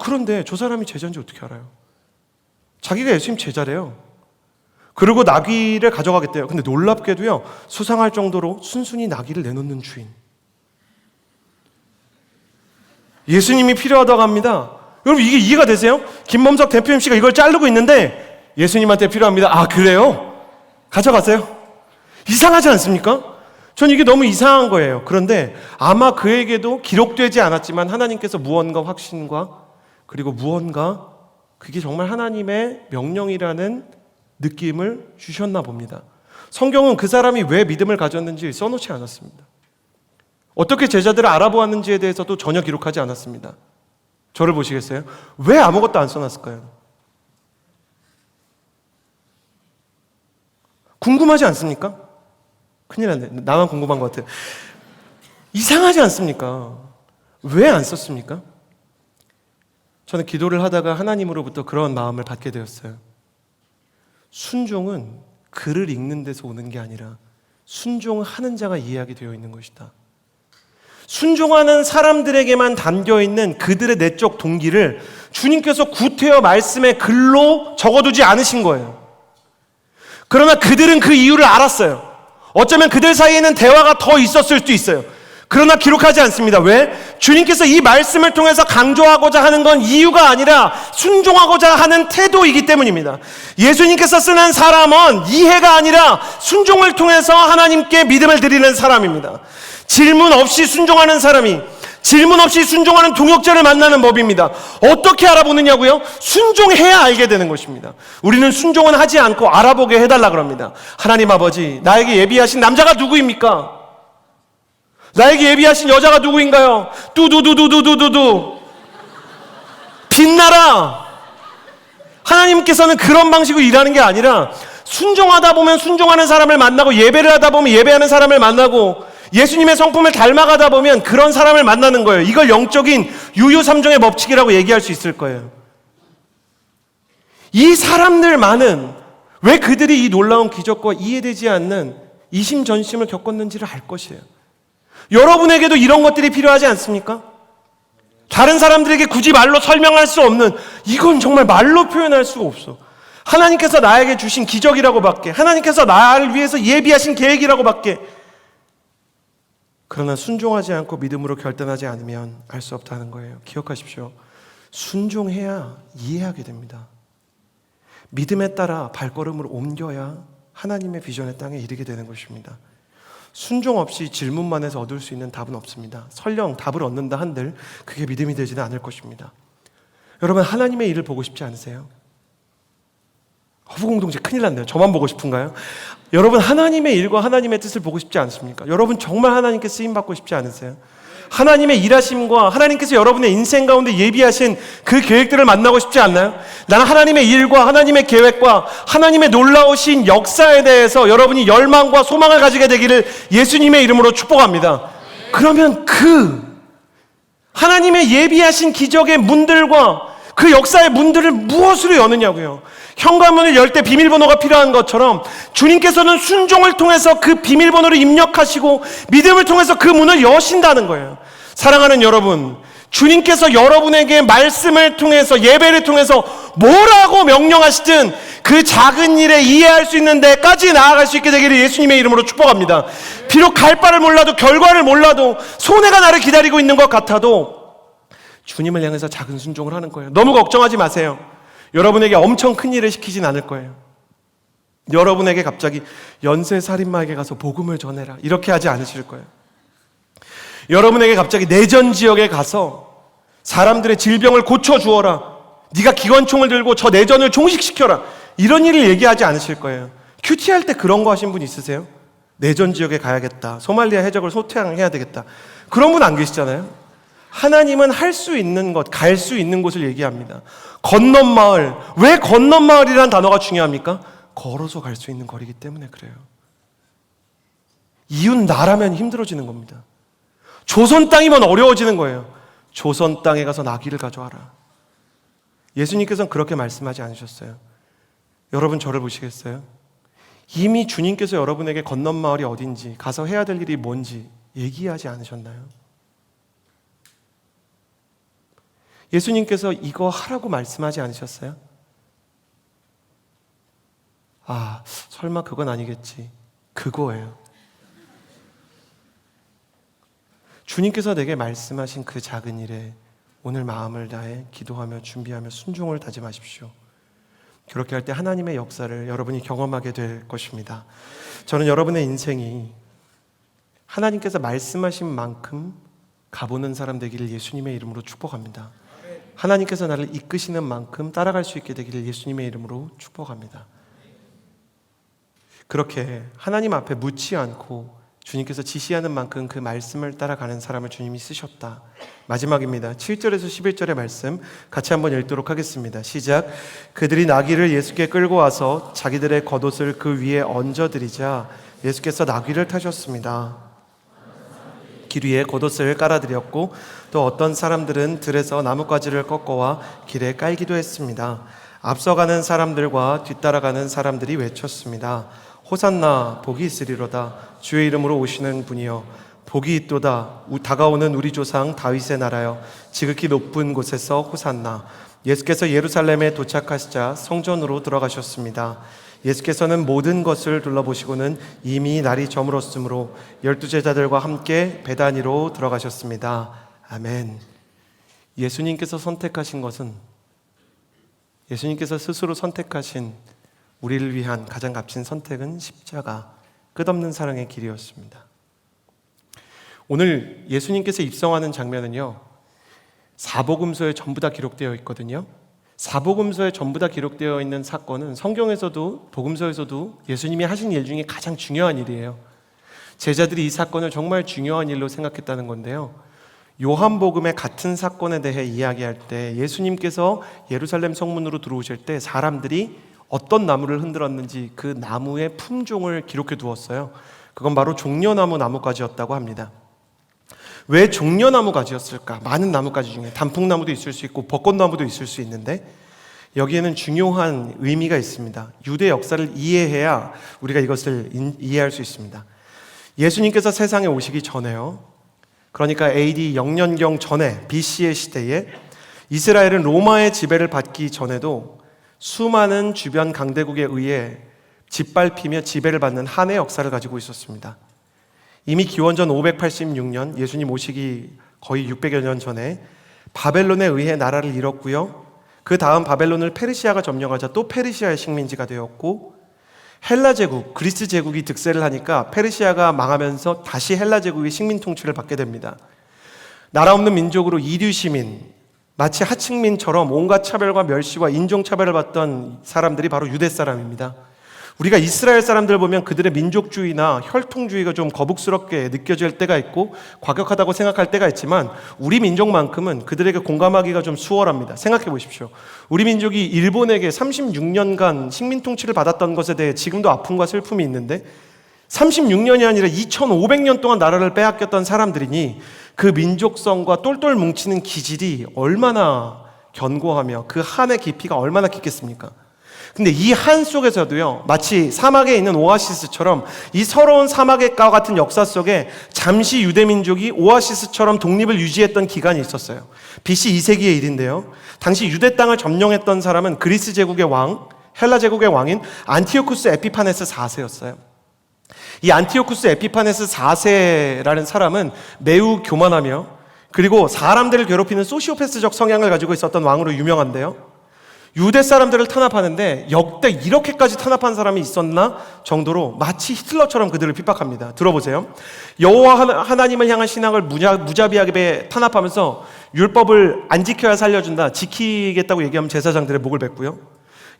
그런데 저 사람이 제자인지 어떻게 알아요? 자기가 예수님 제자래요. 그리고 나귀를 가져가겠대요. 근데 놀랍게도요, 수상할 정도로 순순히 나귀를 내놓는 주인. 예수님이 필요하다고 합니다. 여러분, 이게 이해가 되세요? 김범석 대표 MC가 이걸 자르고 있는데 예수님한테 필요합니다. 아, 그래요? 가져가세요. 이상하지 않습니까? 전 이게 너무 이상한 거예요. 그런데 아마 그에게도 기록되지 않았지만 하나님께서 무언가 확신과, 그리고 무언가 그게 정말 하나님의 명령이라는 느낌을 주셨나 봅니다. 성경은 그 사람이 왜 믿음을 가졌는지 써놓지 않았습니다. 어떻게 제자들을 알아보았는지에 대해서도 전혀 기록하지 않았습니다. 저를 보시겠어요? 왜 아무것도 안 써놨을까요? 궁금하지 않습니까? 큰일 났네. 나만 궁금한 것 같아요. 이상하지 않습니까? 왜 안 썼습니까? 저는 기도를 하다가 하나님으로부터 그런 마음을 받게 되었어요. 순종은 글을 읽는 데서 오는 게 아니라 순종하는 자가 이해하게 되어 있는 것이다. 순종하는 사람들에게만 담겨있는 그들의 내적 동기를 주님께서 구태여 말씀의 글로 적어두지 않으신 거예요. 그러나 그들은 그 이유를 알았어요. 어쩌면 그들 사이에는 대화가 더 있었을 수도 있어요. 그러나 기록하지 않습니다. 왜? 주님께서 이 말씀을 통해서 강조하고자 하는 건 이유가 아니라 순종하고자 하는 태도이기 때문입니다. 예수님께서 쓰는 사람은 이해가 아니라 순종을 통해서 하나님께 믿음을 드리는 사람입니다. 질문 없이 순종하는 사람이 질문 없이 순종하는 동역자를 만나는 법입니다. 어떻게 알아보느냐고요? 순종해야 알게 되는 것입니다. 우리는 순종은 하지 않고 알아보게 해달라 그럽니다. 하나님 아버지, 나에게 예비하신 남자가 누구입니까? 나에게 예비하신 여자가 누구인가요? 뚜두두두두두두두. 빛나라. 하나님께서는 그런 방식으로 일하는 게 아니라 순종하다 보면 순종하는 사람을 만나고, 예배를 하다 보면 예배하는 사람을 만나고, 예수님의 성품을 닮아가다 보면 그런 사람을 만나는 거예요. 이걸 영적인 유유삼종의 법칙이라고 얘기할 수 있을 거예요. 이 사람들만은 왜 그들이 이 놀라운 기적과 이해되지 않는 이심전심을 겪었는지를 알 것이에요. 여러분에게도 이런 것들이 필요하지 않습니까? 다른 사람들에게 굳이 말로 설명할 수 없는, 이건 정말 말로 표현할 수가 없어. 하나님께서 나에게 주신 기적이라고 밖에, 하나님께서 나를 위해서 예비하신 계획이라고 밖에. 그러나 순종하지 않고 믿음으로 결단하지 않으면 알 수 없다는 거예요. 기억하십시오. 순종해야 이해하게 됩니다. 믿음에 따라 발걸음을 옮겨야 하나님의 비전의 땅에 이르게 되는 것입니다. 순종 없이 질문만 해서 얻을 수 있는 답은 없습니다. 설령 답을 얻는다 한들 그게 믿음이 되지는 않을 것입니다. 여러분, 하나님의 일을 보고 싶지 않으세요? 허브공동체 큰일 났네요. 저만 보고 싶은가요? 여러분, 하나님의 일과 하나님의 뜻을 보고 싶지 않습니까? 여러분, 정말 하나님께 쓰임받고 싶지 않으세요? 하나님의 일하심과 하나님께서 여러분의 인생 가운데 예비하신 그 계획들을 만나고 싶지 않나요? 나는 하나님의 일과 하나님의 계획과 하나님의 놀라우신 역사에 대해서 여러분이 열망과 소망을 가지게 되기를 예수님의 이름으로 축복합니다. 그러면 그 하나님의 예비하신 기적의 문들과 그 역사의 문들을 무엇으로 여느냐고요. 현관문을 열 때 비밀번호가 필요한 것처럼 주님께서는 순종을 통해서 그 비밀번호를 입력하시고 믿음을 통해서 그 문을 여신다는 거예요. 사랑하는 여러분, 주님께서 여러분에게 말씀을 통해서, 예배를 통해서 뭐라고 명령하시든 그 작은 일에 이해할 수 있는 데까지 나아갈 수 있게 되기를 예수님의 이름으로 축복합니다. 비록 갈 바를 몰라도, 결과를 몰라도, 손해가 나를 기다리고 있는 것 같아도 주님을 향해서 작은 순종을 하는 거예요. 너무 걱정하지 마세요. 여러분에게 엄청 큰 일을 시키진 않을 거예요. 여러분에게 갑자기 연쇄살인마에게 가서 복음을 전해라, 이렇게 하지 않으실 거예요. 여러분에게 갑자기 내전 지역에 가서 사람들의 질병을 고쳐주어라, 네가 기관총을 들고 저 내전을 종식시켜라, 이런 일을 얘기하지 않으실 거예요. 큐티할 때 그런 거 하신 분 있으세요? 내전 지역에 가야겠다, 소말리아 해적을 소탕해야 되겠다, 그런 분 안 계시잖아요. 하나님은 할 수 있는 것, 갈 수 있는 곳을 얘기합니다. 건넌 마을. 왜 건넌 마을이라는 단어가 중요합니까? 걸어서 갈 수 있는 거리이기 때문에 그래요. 이웃 나라면 힘들어지는 겁니다. 조선 땅이면 어려워지는 거예요. 조선 땅에 가서 나귀를 가져와라. 예수님께서는 그렇게 말씀하지 않으셨어요. 여러분, 저를 보시겠어요? 이미 주님께서 여러분에게 건넌 마을이 어딘지, 가서 해야 될 일이 뭔지 얘기하지 않으셨나요? 예수님께서 이거 하라고 말씀하지 않으셨어요? 아, 설마 그건 아니겠지. 그거예요. 주님께서 내게 말씀하신 그 작은 일에 오늘 마음을 다해 기도하며 준비하며 순종을 다짐하십시오. 그렇게 할 때 하나님의 역사를 여러분이 경험하게 될 것입니다. 저는 여러분의 인생이 하나님께서 말씀하신 만큼 가보는 사람 되기를 예수님의 이름으로 축복합니다. 하나님께서 나를 이끄시는 만큼 따라갈 수 있게 되기를 예수님의 이름으로 축복합니다. 그렇게 하나님 앞에 묻지 않고 주님께서 지시하는 만큼 그 말씀을 따라가는 사람을 주님이 쓰셨다. 마지막입니다. 7절에서 11절의 말씀 같이 한번 읽도록 하겠습니다. 시작. 그들이 나귀를 예수께 끌고 와서 자기들의 겉옷을 그 위에 얹어드리자 예수께서 나귀를 타셨습니다. 길 위에 겉옷을 깔아드렸고 또 어떤 사람들은 들에서 나뭇가지를 꺾어와 길에 깔기도 했습니다. 앞서가는 사람들과 뒤따라가는 사람들이 외쳤습니다. 호산나, 복이 있으리로다. 주의 이름으로 오시는 분이여 복이 있도다. 다가오는 우리 조상 다윗의 나라여 지극히 높은 곳에서 호산나. 예수께서 예루살렘에 도착하시자 성전으로 들어가셨습니다. 예수께서는 모든 것을 둘러보시고는 이미 날이 저물었으므로 12제자들과 함께 베다니로 들어가셨습니다. 아멘. 예수님께서 선택하신 것은, 예수님께서 스스로 선택하신 우리를 위한 가장 값진 선택은 십자가, 끝없는 사랑의 길이었습니다. 오늘 예수님께서 입성하는 장면은요, 사복음서에 전부 다 기록되어 있거든요. 사복음서에 전부 다 기록되어 있는 사건은 성경에서도 복음서에서도 예수님이 하신 일 중에 가장 중요한 일이에요. 제자들이 이 사건을 정말 중요한 일로 생각했다는 건데요. 요한복음의 같은 사건에 대해 이야기할 때 예수님께서 예루살렘 성문으로 들어오실 때 사람들이 어떤 나무를 흔들었는지 그 나무의 품종을 기록해 두었어요. 그건 바로 종려나무 나뭇가지였다고 합니다. 왜 종려나무 가지였을까? 많은 나뭇가지 중에 단풍나무도 있을 수 있고 벚꽃나무도 있을 수 있는데 여기에는 중요한 의미가 있습니다. 유대 역사를 이해해야 우리가 이것을 이해할 수 있습니다. 예수님께서 세상에 오시기 전에요, 그러니까 AD 0년경 전에 BC의 시대에 이스라엘은 로마의 지배를 받기 전에도 수많은 주변 강대국에 의해 짓밟히며 지배를 받는 한의 역사를 가지고 있었습니다. 이미 기원전 586년 예수님 오시기 거의 600여 년 전에 바벨론에 의해 나라를 잃었고요. 그 다음 바벨론을 페르시아가 점령하자 또 페르시아의 식민지가 되었고, 헬라 제국, 그리스 제국이 득세를 하니까 페르시아가 망하면서 다시 헬라 제국의 식민 통치를 받게 됩니다. 나라 없는 민족으로 이류 시민, 마치 하층민처럼 온갖 차별과 멸시와 인종차별을 받던 사람들이 바로 유대 사람입니다. 우리가 이스라엘 사람들 보면 그들의 민족주의나 혈통주의가 좀 거북스럽게 느껴질 때가 있고 과격하다고 생각할 때가 있지만 우리 민족만큼은 그들에게 공감하기가 좀 수월합니다. 생각해 보십시오. 우리 민족이 일본에게 36년간 식민 통치를 받았던 것에 대해 지금도 아픔과 슬픔이 있는데 36년이 아니라 2500년 동안 나라를 빼앗겼던 사람들이니 그 민족성과 똘똘 뭉치는 기질이 얼마나 견고하며 그 한의 깊이가 얼마나 깊겠습니까? 근데 이 한 속에서도요, 마치 사막에 있는 오아시스처럼 이 서러운 사막과 같은 역사 속에 잠시 유대민족이 오아시스처럼 독립을 유지했던 기간이 있었어요. BC 2세기의 일인데요, 당시 유대 땅을 점령했던 사람은 그리스 제국의 왕, 헬라 제국의 왕인 안티오쿠스 에피파네스 4세였어요. 이 안티오쿠스 에피파네스 4세라는 사람은 매우 교만하며 그리고 사람들을 괴롭히는 소시오패스적 성향을 가지고 있었던 왕으로 유명한데요, 유대 사람들을 탄압하는데 역대 이렇게까지 탄압한 사람이 있었나 정도로 마치 히틀러처럼 그들을 핍박합니다. 들어보세요. 여호와 하나님을 향한 신앙을 무자비하게 탄압하면서 율법을 안 지켜야 살려준다, 지키겠다고 얘기하면 제사장들의 목을 뱉고요,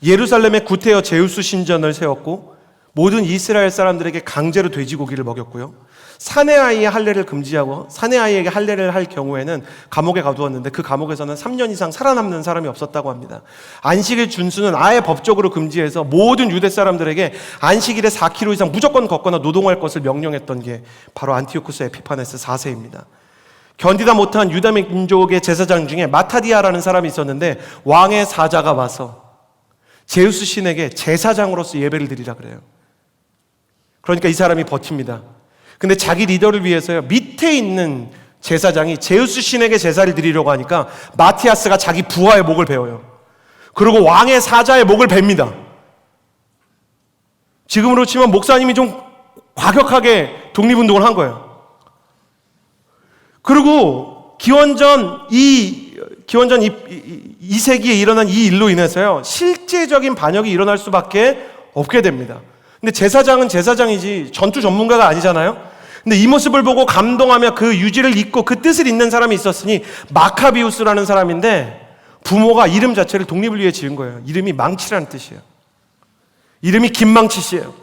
예루살렘에 구테여 제우스 신전을 세웠고 모든 이스라엘 사람들에게 강제로 돼지고기를 먹였고요, 사내 아이의 할례를 금지하고 사내 아이에게 할례를 할 경우에는 감옥에 가두었는데 그 감옥에서는 3년 이상 살아남는 사람이 없었다고 합니다. 안식일 준수는 아예 법적으로 금지해서 모든 유대 사람들에게 안식일에 4km 이상 무조건 걷거나 노동할 것을 명령했던 게 바로 안티오쿠스 에피파네스 4세입니다. 견디다 못한 유다 민족의 제사장 중에 마타디아라는 사람이 있었는데 왕의 사자가 와서 제우스 신에게 제사장으로서 예배를 드리라 그래요. 그러니까 이 사람이 버팁니다. 근데 자기 리더를 위해서요, 밑에 있는 제사장이 제우스 신에게 제사를 드리려고 하니까 마티아스가 자기 부하의 목을 베어요. 그리고 왕의 사자의 목을 뱁니다. 지금으로 치면 목사님이 좀 과격하게 독립운동을 한 거예요. 그리고 기원전 2세기에 일어난 이 일로 인해서요, 실제적인 반역이 일어날 수밖에 없게 됩니다. 근데 제사장은 제사장이지 전투 전문가가 아니잖아요. 근데 이 모습을 보고 감동하며 그 유지를 잇고 그 뜻을 잇는 사람이 있었으니 마카비우스라는 사람인데 부모가 이름 자체를 독립을 위해 지은 거예요. 이름이 망치라는 뜻이에요. 이름이 김망치씨예요.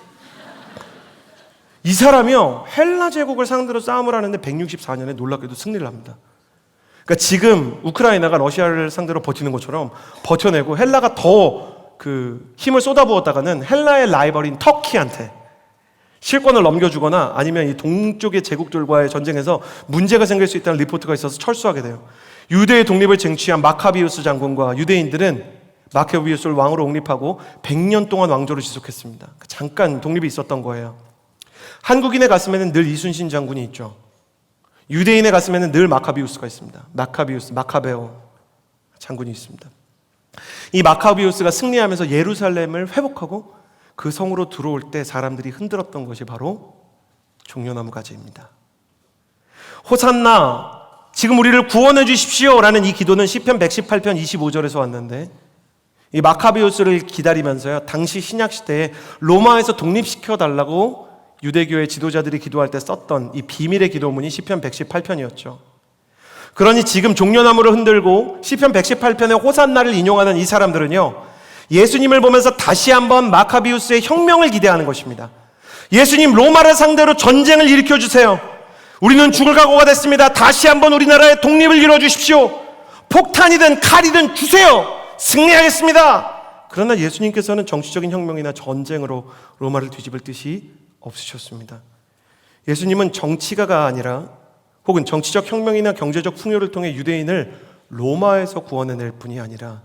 이 사람이요, 헬라 제국을 상대로 싸움을 하는데 164년에 놀랍게도 승리를 합니다. 그러니까 지금 우크라이나가 러시아를 상대로 버티는 것처럼 버텨내고 헬라가 더 힘을 쏟아부었다가는 헬라의 라이벌인 터키한테 실권을 넘겨주거나 아니면 이 동쪽의 제국들과의 전쟁에서 문제가 생길 수 있다는 리포트가 있어서 철수하게 돼요. 유대의 독립을 쟁취한 마카비우스 장군과 유대인들은 마카비우스를 왕으로 옹립하고 100년 동안 왕조를 지속했습니다. 잠깐 독립이 있었던 거예요. 한국인의 가슴에는 늘 이순신 장군이 있죠. 유대인의 가슴에는 늘 마카비우스가 있습니다. 마카베오 장군이 있습니다. 이 마카비우스가 승리하면서 예루살렘을 회복하고 그 성으로 들어올 때 사람들이 흔들었던 것이 바로 종려나무 가지입니다. 호산나, 지금 우리를 구원해 주십시오 라는 이 기도는 시편 118편 25절에서 왔는데, 이 마카비우스를 기다리면서요, 당시 신약시대에 로마에서 독립시켜달라고 유대교의 지도자들이 기도할 때 썼던 이 비밀의 기도문이 시편 118편이었죠. 그러니 지금 종려나무를 흔들고 시편 118편의 호산나를 인용하는 이 사람들은요, 예수님을 보면서 다시 한번 마카비우스의 혁명을 기대하는 것입니다. 예수님, 로마를 상대로 전쟁을 일으켜 주세요. 우리는 죽을 각오가 됐습니다. 다시 한번 우리나라의 독립을 이루어 주십시오. 폭탄이든 칼이든 주세요. 승리하겠습니다. 그러나 예수님께서는 정치적인 혁명이나 전쟁으로 로마를 뒤집을 뜻이 없으셨습니다. 예수님은 정치가가 아니라 혹은 정치적 혁명이나 경제적 풍요를 통해 유대인을 로마에서 구원해낼 뿐이 아니라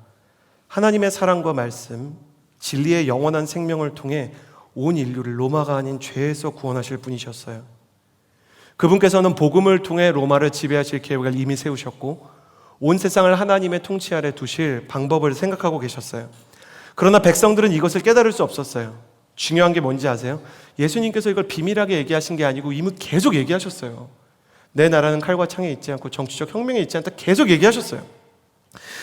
하나님의 사랑과 말씀, 진리의 영원한 생명을 통해 온 인류를 로마가 아닌 죄에서 구원하실 분이셨어요. 그분께서는 복음을 통해 로마를 지배하실 계획을 이미 세우셨고 온 세상을 하나님의 통치 아래 두실 방법을 생각하고 계셨어요. 그러나 백성들은 이것을 깨달을 수 없었어요. 중요한 게 뭔지 아세요? 예수님께서 이걸 비밀하게 얘기하신 게 아니고 이미 계속 얘기하셨어요. 내 나라는 칼과 창에 있지 않고 정치적 혁명에 있지 않다 계속 얘기하셨어요.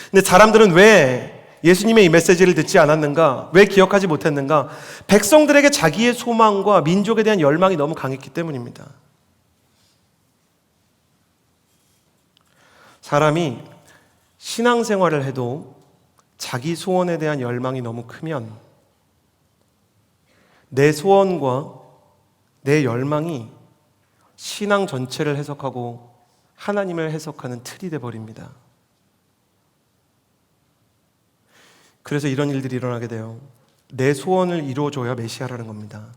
근데 사람들은 왜 예수님의 이 메시지를 듣지 않았는가? 왜 기억하지 못했는가? 백성들에게 자기의 소망과 민족에 대한 열망이 너무 강했기 때문입니다. 사람이 신앙생활을 해도 자기 소원에 대한 열망이 너무 크면 내 소원과 내 열망이 신앙 전체를 해석하고 하나님을 해석하는 틀이 돼버립니다. 그래서 이런 일들이 일어나게 돼요. 내 소원을 이루어줘야 메시아라는 겁니다.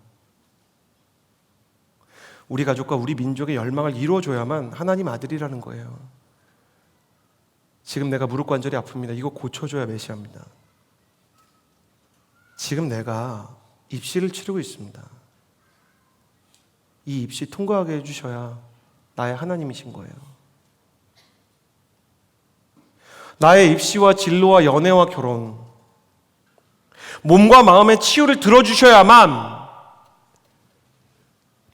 우리 가족과 우리 민족의 열망을 이루어줘야만 하나님 아들이라는 거예요. 지금 내가 무릎 관절이 아픕니다. 이거 고쳐줘야 메시아입니다. 지금 내가 입시를 치르고 있습니다. 이 입시 통과하게 해주셔야 나의 하나님이신 거예요. 나의 입시와 진로와 연애와 결혼, 몸과 마음의 치유를 들어주셔야만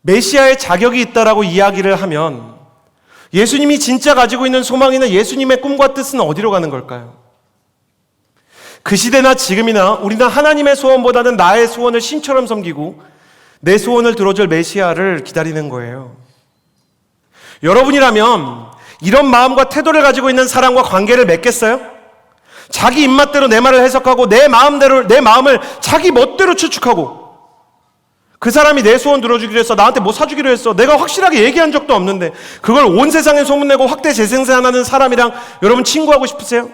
메시아의 자격이 있다라고 이야기를 하면 예수님이 진짜 가지고 있는 소망이나 예수님의 꿈과 뜻은 어디로 가는 걸까요? 그 시대나 지금이나 우리는 하나님의 소원보다는 나의 소원을 신처럼 섬기고 내 소원을 들어줄 메시아를 기다리는 거예요. 여러분이라면 이런 마음과 태도를 가지고 있는 사람과 관계를 맺겠어요? 자기 입맛대로 내 말을 해석하고 내 마음을 자기 멋대로 추측하고 그 사람이 내 소원 들어주기로 했어, 나한테 뭐 사주기로 했어, 내가 확실하게 얘기한 적도 없는데 그걸 온 세상에 소문내고 확대 재생산하는 사람이랑 여러분 친구하고 싶으세요?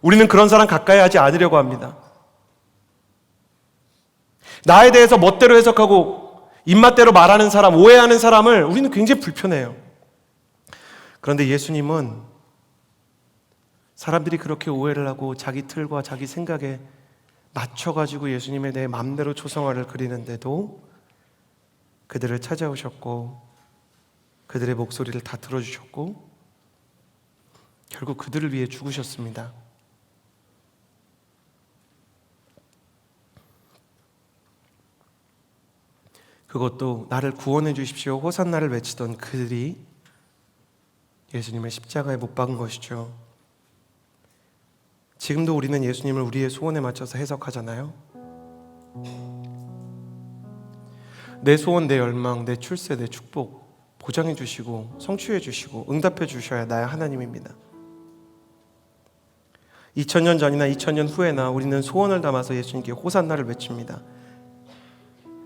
우리는 그런 사람 가까이 하지 않으려고 합니다. 나에 대해서 멋대로 해석하고 입맛대로 말하는 사람, 오해하는 사람을 우리는 굉장히 불편해요. 그런데 예수님은 사람들이 그렇게 오해를 하고 자기 틀과 자기 생각에 맞춰가지고 예수님의 내 마음대로 초상화를 그리는데도 그들을 찾아오셨고 그들의 목소리를 다 들어주셨고 결국 그들을 위해 죽으셨습니다. 그것도 나를 구원해 주십시오 호산나를 외치던 그들이 예수님을 십자가에 못 박은 것이죠. 지금도 우리는 예수님을 우리의 소원에 맞춰서 해석하잖아요. 내 소원, 내 열망, 내 출세, 내 축복 보장해 주시고 성취해 주시고 응답해 주셔야 나의 하나님입니다. 2000년 전이나 2000년 후에나 우리는 소원을 담아서 예수님께 호산나를 외칩니다.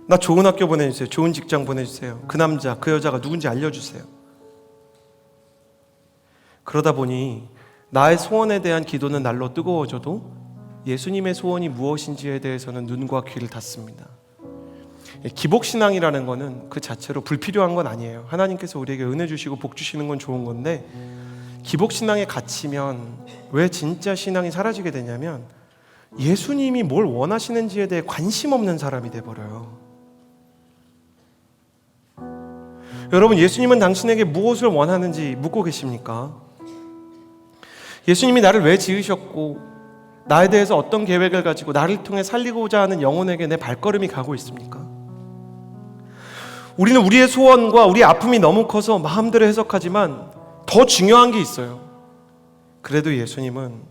나 좋은 학교 보내주세요. 좋은 직장 보내주세요. 그 남자, 그 여자가 누군지 알려주세요. 그러다 보니 나의 소원에 대한 기도는 날로 뜨거워져도 예수님의 소원이 무엇인지에 대해서는 눈과 귀를 닫습니다. 기복신앙이라는 거는 그 자체로 불필요한 건 아니에요. 하나님께서 우리에게 은혜 주시고 복 주시는 건 좋은 건데 기복신앙에 갇히면 왜 진짜 신앙이 사라지게 되냐면 예수님이 뭘 원하시는지에 대해 관심 없는 사람이 돼버려요. 여러분, 예수님은 당신에게 무엇을 원하는지 묻고 계십니까? 예수님이 나를 왜 지으셨고 나에 대해서 어떤 계획을 가지고 나를 통해 살리고자 하는 영혼에게 내 발걸음이 가고 있습니까? 우리는 우리의 소원과 우리의 아픔이 너무 커서 마음대로 해석하지만 더 중요한 게 있어요. 그래도 예수님은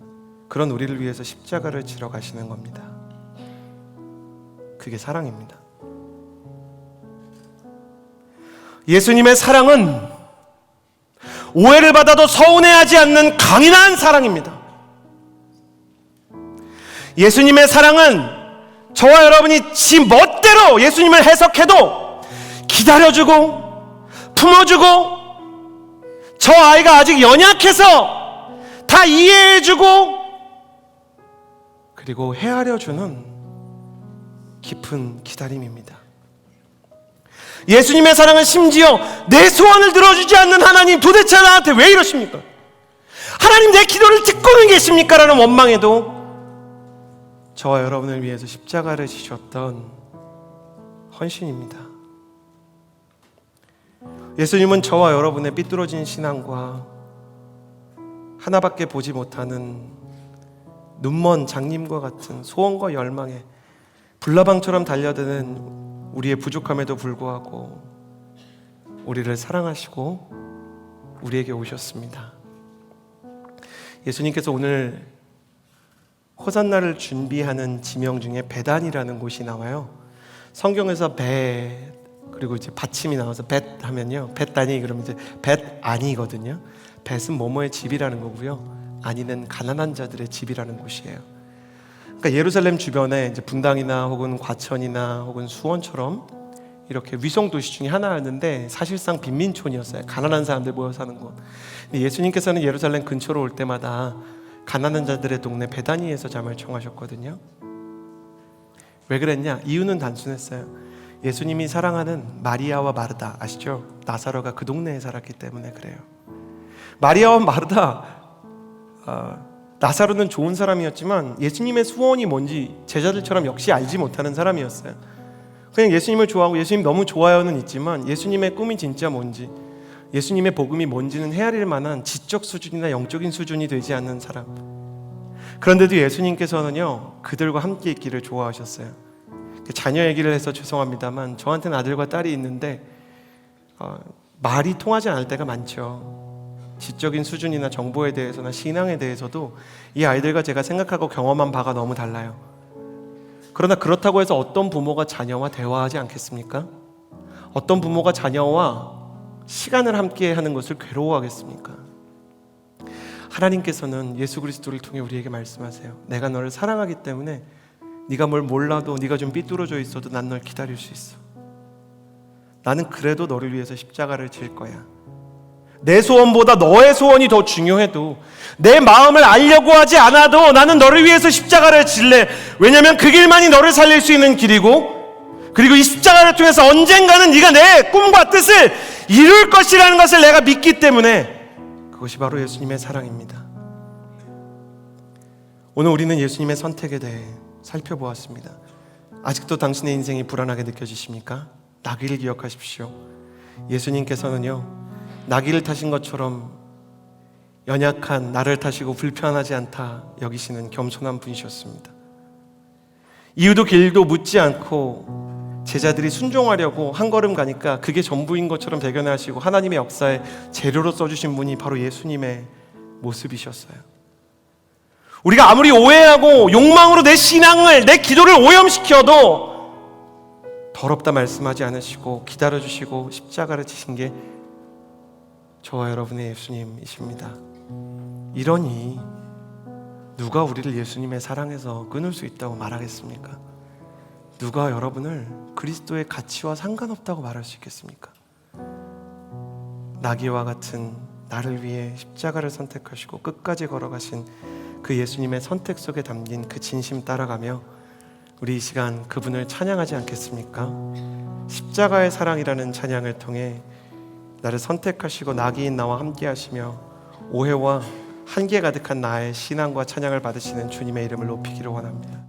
그런 우리를 위해서 십자가를 지러 가시는 겁니다. 그게 사랑입니다. 예수님의 사랑은 오해를 받아도 서운해하지 않는 강인한 사랑입니다. 예수님의 사랑은 저와 여러분이 지 멋대로 예수님을 해석해도 기다려주고 품어주고 저 아이가 아직 연약해서 다 이해해주고 그리고 헤아려주는 깊은 기다림입니다. 예수님의 사랑은 심지어 내 소원을 들어주지 않는 하나님, 도대체 나한테 왜 이러십니까? 하나님, 내 기도를 듣고는 계십니까? 라는 원망에도 저와 여러분을 위해서 십자가를 지셨던 헌신입니다. 예수님은 저와 여러분의 삐뚤어진 신앙과 하나밖에 보지 못하는 눈먼 장님과 같은 소원과 열망에 불나방처럼 달려드는 우리의 부족함에도 불구하고 우리를 사랑하시고 우리에게 오셨습니다. 예수님께서 오늘 호산나를 준비하는 지명 중에 베단이라는 곳이 나와요. 성경에서 벳 그리고 이제 받침이 나와서 벳 하면요, 벳다니 그러면 이제 벳아니거든요. 벳은 뭐뭐의 집이라는 거고요, 아니는 가난한 자들의 집이라는 곳이에요. 그러니까 예루살렘 주변에 이제 분당이나 혹은 과천이나 혹은 수원처럼 이렇게 위성 도시 중에 하나였는데 사실상 빈민촌이었어요. 가난한 사람들 모여 사는 곳. 근데 예수님께서는 예루살렘 근처로 올 때마다 가난한 자들의 동네 베다니에서 잠을 청하셨거든요. 왜 그랬냐? 이유는 단순했어요. 예수님이 사랑하는 마리아와 마르다 아시죠? 나사로가 그 동네에 살았기 때문에 그래요. 마리아와 마르다, 나사로는 좋은 사람이었지만 예수님의 소원이 뭔지 제자들처럼 역시 알지 못하는 사람이었어요. 그냥 예수님을 좋아하고 예수님 너무 좋아요는 있지만 예수님의 꿈이 진짜 뭔지, 예수님의 복음이 뭔지는 헤아릴 만한 지적 수준이나 영적인 수준이 되지 않는 사람. 그런데도 예수님께서는요, 그들과 함께 있기를 좋아하셨어요. 자녀 얘기를 해서 죄송합니다만 저한테는 아들과 딸이 있는데 말이 통하지 않을 때가 많죠. 지적인 수준이나 정보에 대해서나 신앙에 대해서도 이 아이들과 제가 생각하고 경험한 바가 너무 달라요. 그러나 그렇다고 해서 어떤 부모가 자녀와 대화하지 않겠습니까? 어떤 부모가 자녀와 시간을 함께 하는 것을 괴로워하겠습니까? 하나님께서는 예수 그리스도를 통해 우리에게 말씀하세요. 내가 너를 사랑하기 때문에 네가 뭘 몰라도, 네가 좀 삐뚤어져 있어도 난 널 기다릴 수 있어. 나는 그래도 너를 위해서 십자가를 질 거야. 내 소원보다 너의 소원이 더 중요해도, 내 마음을 알려고 하지 않아도 나는 너를 위해서 십자가를 질래. 왜냐하면 그 길만이 너를 살릴 수 있는 길이고, 그리고 이 십자가를 통해서 언젠가는 네가 내 꿈과 뜻을 이룰 것이라는 것을 내가 믿기 때문에 그것이 바로 예수님의 사랑입니다. 오늘 우리는 예수님의 선택에 대해 살펴보았습니다. 아직도 당신의 인생이 불안하게 느껴지십니까? 나귀를 기억하십시오. 예수님께서는요, 나귀를 타신 것처럼 연약한 나를 타시고 불편하지 않다 여기시는 겸손한 분이셨습니다. 이유도 길도 묻지 않고 제자들이 순종하려고 한 걸음 가니까 그게 전부인 것처럼 대견하시고 하나님의 역사에 재료로 써주신 분이 바로 예수님의 모습이셨어요. 우리가 아무리 오해하고 욕망으로 내 신앙을, 내 기도를 오염시켜도 더럽다 말씀하지 않으시고 기다려주시고 십자가를 지신 게 저와 여러분의 예수님이십니다. 이러니 누가 우리를 예수님의 사랑에서 끊을 수 있다고 말하겠습니까? 누가 여러분을 그리스도의 가치와 상관없다고 말할 수 있겠습니까? 나귀와 같은 나를 위해 십자가를 선택하시고 끝까지 걸어가신 그 예수님의 선택 속에 담긴 그 진심 따라가며 우리 이 시간 그분을 찬양하지 않겠습니까? 십자가의 사랑이라는 찬양을 통해 나를 선택하시고 나귀인 나와 함께 하시며 오해와 한계 가득한 나의 신앙과 찬양을 받으시는 주님의 이름을 높이기를 원합니다.